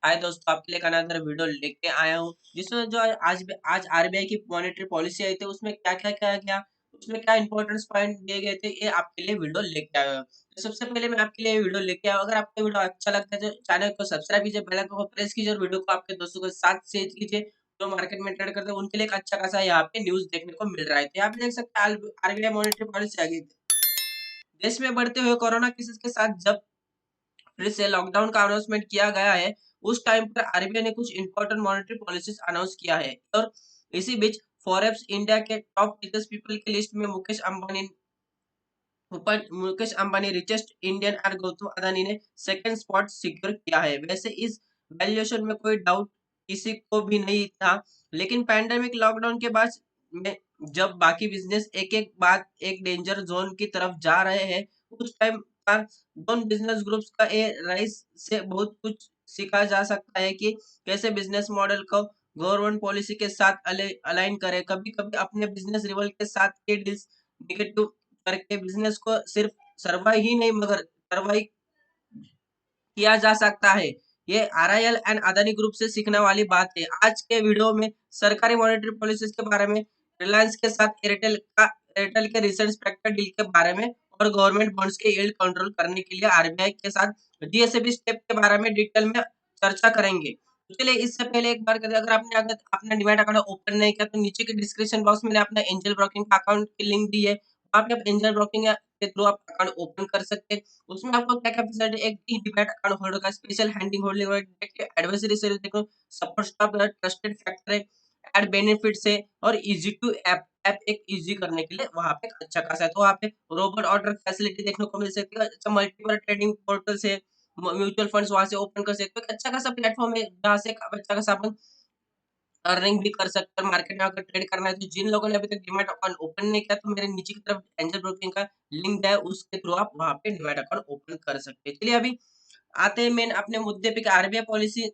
हाय दोस्तों, आपके लिए एक अनदर वीडियो लेके आया हूँ जिसमें जो आज आरबीआई की मॉनेटरी पॉलिसी आई थी उसमें क्या-क्या किया गया, उसमें क्या इंपॉर्टेंस पॉइंट दिए गए थे, ये आपके लिए वीडियो लेके आया हूँ। तो सबसे पहले मैं आपके लिए वीडियो लेके आया हूँ, अगर आपको वीडियो अच्छा लगता है तो चैनल को सब्सक्राइब कीजिए, बेल आइकन को प्रेस कीजिए और वीडियो को आपके दोस्तों के साथ शेयर कीजिए। जो मार्केट में ट्रेड करते हैं उनके लिए एक अच्छा खासा यहाँ पे न्यूज़ देखने को मिल रहा है। तो यहाँ पे देख सकते हैं आरबीआई मॉनेटरी पॉलिसी आ गई थी। देश में बढ़ते हुए कोरोना केसेस के साथ जब फिर से लॉकडाउन का अनाउंसमेंट किया गया है, उस टाइम पर आरबीआई ने कुछ इंपॉर्टेंट मॉनेटरी पॉलिसीज अनाउंस किया है और इसी बीच फॉरेब्स इंडिया के टॉप रिचेस्ट पीपल की लिस्ट में मुकेश अंबानी रिचेस्ट इंडियन और गौतम अदानी ने सेकंड स्पॉट सिक्योर किया है। वैसे इस वैल्यूएशन में कोई डाउट किसी को भी नहीं था, लेकिन पैंडेमिक लॉकडाउन के बाद में जब बाकी बिजनेस एक-एक बाद एक डेंजर जोन की तरफ जा रहे हैं, उस टाइम पर दोनों बिजनेस ग्रुप्स का ये राइज से बहुत कुछ सीखा जा सकता है कि कैसे बिजनेस मॉडल को गवर्नमेंट पॉलिसी के साथ अलाइन करें। कभी-कभी अपने बिजनेस रिवल के साथ के डील्स निगेटिव करके बिजनेस को सिर्फ सर्वाइव ही नहीं मगर सर्वाइव किया जा सकता है। ये आरआईएल एंड अदानी ग्रुप से सीखने वाली बात है। आज के वीडियो में सरकारी मॉनेटरी पॉलिसीज के बारे में, रिलायंस के साथ एयरटेल के रिसेंट स्पेक्टर डील के बारे में और गवर्नमेंट बॉन्ड्स के यील्ड कंट्रोल करने के लिए आरबीआई के साथ जीएसएबी स्टेप के बारे में डिटेल में चर्चा करेंगे। तो चलिए इससे पहले एक बार करें, अगर अपना डीमैट अकाउंट ओपन नहीं किया तो नीचे के डिस्क्रिप्शन बॉक्स में मैंने अपना एंजल ब्रोकिंग का अकाउंट की लिंक दी है। वहाँ पे आप एंजल ब्रोकिंग के थ्रू आप अकाउंट ओपन कर सकते हैं। उसमें आपको क्या-क्या फैसिलिटी, एक ई डीमैट अकाउंट होल्डर का स्पेशल हैंडिंग होल्डिंग और एडवाइजरी सर्विस देखो, सपोर्ट स्टाफ ट्रस्टेड फैक्टर है, एड बेनिफिट्स है और इजी टू ऐप एक इजी करने के लिए वहाँ पे अच्छा खासा है। तो वहाँ पे रोबोट ऑर्डर फैसिलिटी देखने को मिल सकती है। अच्छा, मल्टीपल ट्रेडिंग पोर्टल्स है, म्यूचुअल फंड्स वहाँ से ओपन कर सकते हो। एक अच्छा खासा प्लेटफॉर्म है जहाँ से अच्छा खासा अपन अर्निंग भी कर सकते हैं। मार्केट में अगर ट्रेड करना है तो जिन लोगों ने अभी तक डीमैट अकाउंट ओपन नहीं किया तो मेरे नीचे की तरफ एंजल ब्रोकिंग का लिंक है, उसके थ्रू आप वहाँ पे डीमैट अकाउंट ओपन कर सकते हैं। चलिए अभी आते हैं मेन अपने मुद्दे पे कि RBI policy,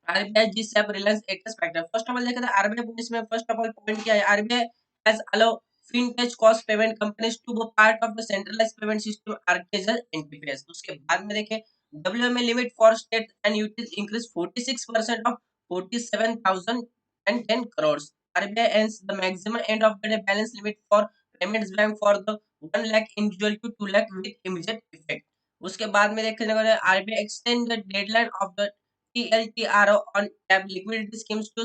RBI G-SAP Reliance Actors Factor। First of all देखा था आरबीआई पॉलिसी में फर्स्ट ऑफ ऑल पॉइंट क्या है, RBI has allow fintech cost payment companies to be part of the centralized payment system architecture interface। उसके बाद में देखें, WMA limit for state and utilities increased 46% of 47,010 crores। RBI ends the maximum end of the day balance limit for payments bank for the 1 lakh individual to 2 lakh with immediate effect। उसके बाद में देखने को RBI extend the deadline of the TLTRO on tab liquidity schemes to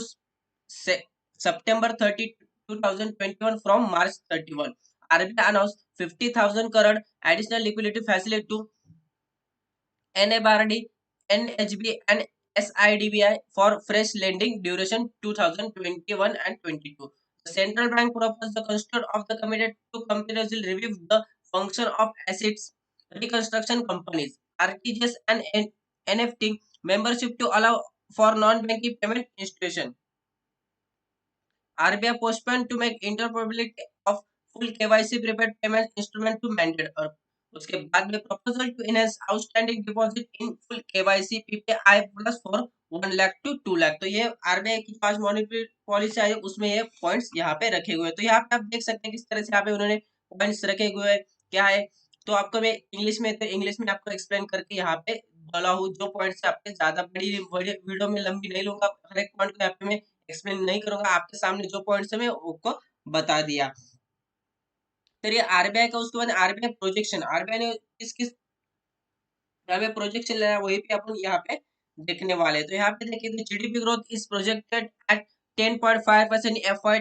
September 30, 2021 from March 31। RBI announced 50,000 crore additional liquidity facility to NABRD, NHB and SIDBI for fresh lending duration 2021 and 22। The central bank proposed the constituent of the committee to continuously review the function of assets reconstruction companies, RTGS and NFT membership to allow for non-banking payment institution। RBI postponed to make interoperability of full KYC prepaid payment instrument to mandate। और उसके बाद में proposal to enhance outstanding deposit in full KYC PPI plus for 1 lakh to 2 lakh. तो ये RBI की पांच monetary policy आई है, उसमें ये पॉइंट्स यहाँ पे रखे हुए हैं। तो यहाँ पे आप देख सकते हैं किस तरह से यहाँ पे उन्होंने पॉइंट्स रखे हुए हैं क्या है। तो आपको मैं इंग्लिश में आपको एक्सप्लेन करके यहाँ पे बोला हूँ। जो पॉइंट्स आपके ज्यादा बड़ी बड़ी वीडियो में लंबी नहीं लूंगा, हर एक पॉइंट को यहाँ पे मैं एक्सप्लेन नहीं करूंगा, आपके सामने जो पॉइंट्स है मैं आपको बता दिया। फिर ये आरबीआई का, उसके बाद आरबीआई प्रोजेक्शन, आरबीआई ने किस किस यहाँ पे प्रोजेक्शन लाया वही पे अपन यहाँ पे देखने वाले हैं। तो यहाँ पे देखिए तो GDP growth is projected at 10.5% FY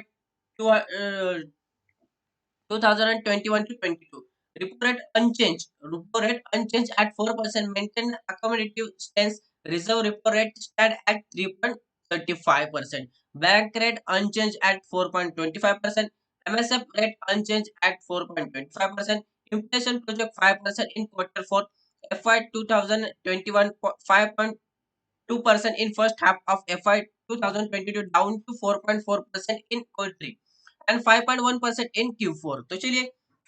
2021 to 22। Repo rate unchanged at 4%, maintain accommodative stance, reserve repo rate stand at 3.35%, bank rate unchanged at 4.25%, MSF rate unchanged at 4.25%, inflation project 5% in quarter 4 FY 2021, 5.2% in first half of FY 2022, down to 4.4% in quarter 3 and 5.1% in Q4। तो चलिए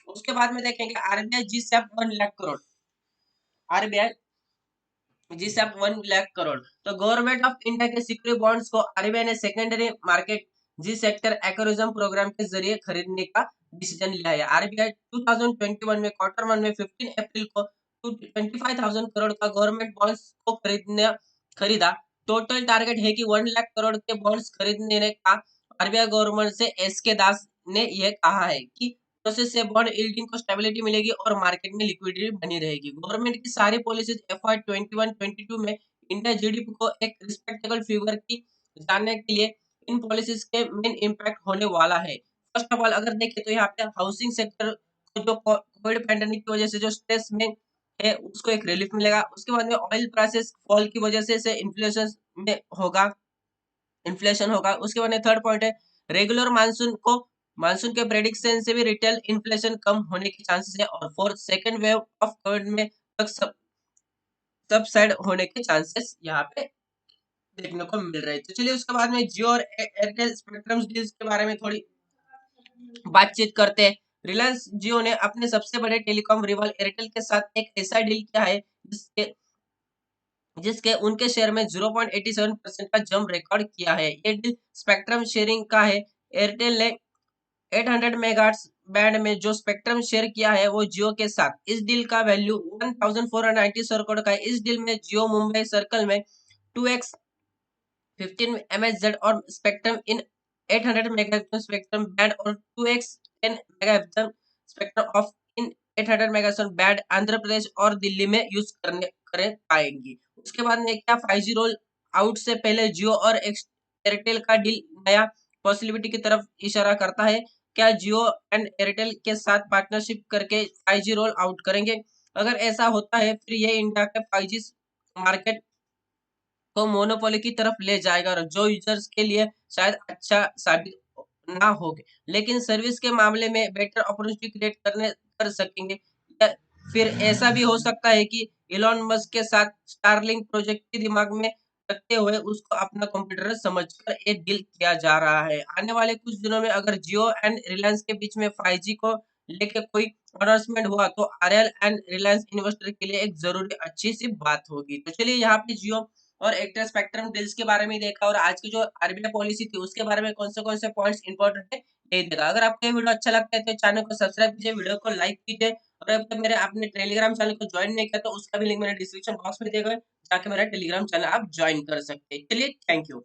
उसके बाद में देखेंगे RBI जी SAP 1 lakh crore, RBI जी SAP 1 lakh crore. तो government of India के security bonds को RBI ने सेकेंडरी मार्केट जी सेक्टर एक्विजिशन प्रोग्राम के जरिए खरीदने का डिसीजन लिया है। आरबीआई 2021 में क्वार्टर 1 में 15 अप्रैल को 25,000 करोड़ का गवर्नमेंट बॉन्ड्स को खरीदने खरीदा। टोटल टारगेट है कि 1 लाख करोड़ के बॉन्ड्स खरीदने का आरबीआई गवर्नर से एस के दास ने यह कहा है कि प्रोसेस से बॉन्ड यील्डिंग को स्टेबिलिटी मिलेगी और मार्केट में लिक्विडिटी बनी रहेगी। गवर्नमेंट की सारी पॉलिसीज FY 21-22 में इंडिया जीडीपी को एक रिस्पेक्टेबल फिगर की जानने के लिए इन पॉलिसीज के मेन इम्पैक्ट होने वाला है। फर्स्ट ऑफ ऑल अगर देखें तो यहाँ पे हाउसिंग सेक्टर को जो कोविड पैंडेमिक की वजह से जो स्ट्रेस में है उसको एक रिलीफ मिलेगा। उसके बाद में ऑयल प्राइसेस फॉल की वजह से में होगा इन्फ्लेशन होगा। उसके बाद में थर्ड पॉइंट है रेगुलर मानसून के प्रेडिक्शन से भी रिटेल इन्फ्लेशन कम होने के चांसेस है। और fourth second wave of Covid में तक सबसाइड होने के चांसेस यहाँ पे देखने को मिल रहे हैं। तो चलिए उसके बाद में जियो और एयरटेल स्पेक्ट्रम डील्स के बारे में थोड़ी बातचीत करते हैं। रिलायंस जियो ने अपने सबसे बड़े टेलीकॉम रिवाल एयरटेल के साथ एक ऐसा डील किया है जिसके जिसके उनके शेयर में 0.87% का जंप रिकॉर्ड किया है। ये डील स्पेक्ट्रम शेयरिंग का है। एयरटेल ने 800 मेगाहर्ट्ज बैंड में जो स्पेक्ट्रम शेयर किया है वो जियो के साथ। इस डील का वैल्यू 1490 करोड़ का है। इस डील में जियो मुंबई सर्कल में 2x 15 MHz और spectrum in 800 megahertz spectrum band और 2x 10 megahertz spectrum of in 800 megahertz band Andhra Pradesh और दिल्ली में यूज कर पाएंगी। उसके बाद में क्या 5G रोल आउट से पहले जियो और एयरटेल का डील नया पॉसिबिलिटी की तरफ इशारा करता है। क्या जियो एंड एयरटेल के साथ पार्टनरशिप करके 5G रोल आउट करेंगे? अगर ऐसा होता है फिर ये इंडिया के 5G मार्केट को मोनोपोली की तरफ ले जाएगा और जो यूजर्स के लिए शायद अच्छा साबित ना होगे, लेकिन सर्विस के मामले में बेटर अपॉर्चुनिटी क्रिएट कर सकेंगे। या फिर ऐसा भी हो सकता है कि इलॉन मस्क के साथ स्टारलिंक प्रोजेक्ट के दिमाग में रखते हुए उसको अपना कंप्यूटर समझकर एक डील किया जा रहा है। आने वाले कुछ दिनों में अगर जियो एंड रिलायंस के बीच में 5G को लेके कोई अनाउंसमेंट हुआ तो आरएल एंड रिलायंस इन्वेस्टर के लिए एक जरूरी अच्छी सी बात होगी। तो चलिए यहाँ पे जियो और एयरटेल स्पेक्ट्रम डील्स के बारे में देखा और आज की जो आरबीआई पॉलिसी थी उसके बारे में कौन से पॉइंट्स इंपॉर्टेंट है ये देखा। अगर आपको ये वीडियो अच्छा लगता है तो चैनल को सब्सक्राइब कीजिए, वीडियो को लाइक कीजिए और अब तक मेरे आपने टेलीग्राम चैनल को ज्वाइन नहीं किया तो उसका भी लिंक मैंने डिस्क्रिप्शन बॉक्स में दिया गया है, जाके मेरा टेलीग्राम चैनल आप ज्वाइन कर सकते हैं। चलिए थैंक यू।